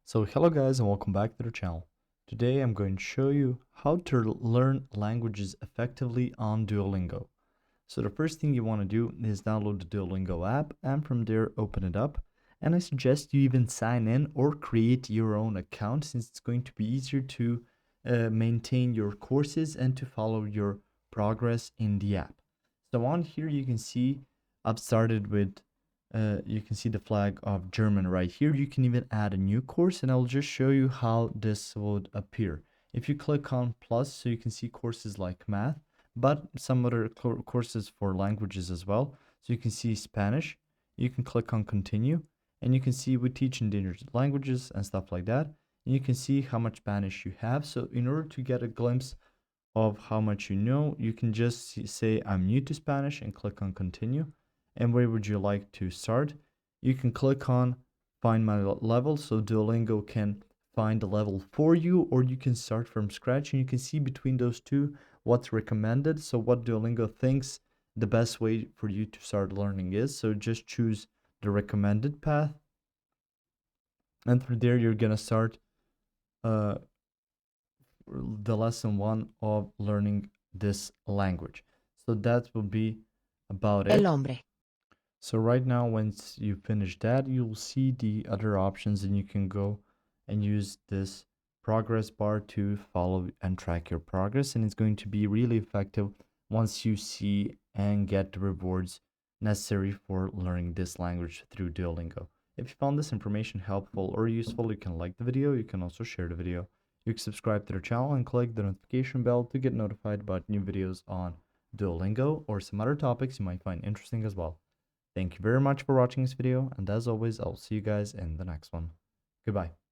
So hello guys and welcome back to the channel. Today I'm going to show you how to learn languages effectively on Duolingo. So the first thing you want to do is download the Duolingo app and from there open it up. And I suggest you even sign in or create your own account since it's going to be easier to maintain your courses and to follow your progress in the app. So on here you can see I've started with you can see the flag of German right here. You can even add a new course and I'll just show you how this would appear. If you click on plus, so you can see courses like math, but some other courses for languages as well. So you can see Spanish, you can click on continue, and you can see we teach endangered languages and stuff like that. And you can see how much Spanish you have. So in order to get a glimpse of how much you know, you can just say I'm new to Spanish and click on continue. And where would you like to start? You can click on find my level so Duolingo can find a level for you, or you can start from scratch and you can see between those two what's recommended. So what Duolingo thinks the best way for you to start learning is. So just choose the recommended path, and through there you're gonna start uh, the lesson one of learning this language. So that will be about El it. hombre. So right now, once you finish that, you'll see the other options and you can go and use this progress bar to follow and track your progress. And it's going to be really effective once you see and get the rewards necessary for learning this language through Duolingo. If you found this information helpful or useful, you can like the video. You can also share the video. You can subscribe to the channel and click the notification bell to get notified about new videos on Duolingo or some other topics you might find interesting as well. Thank you very much for watching this video, and as always, I'll see you guys in the next one. Goodbye.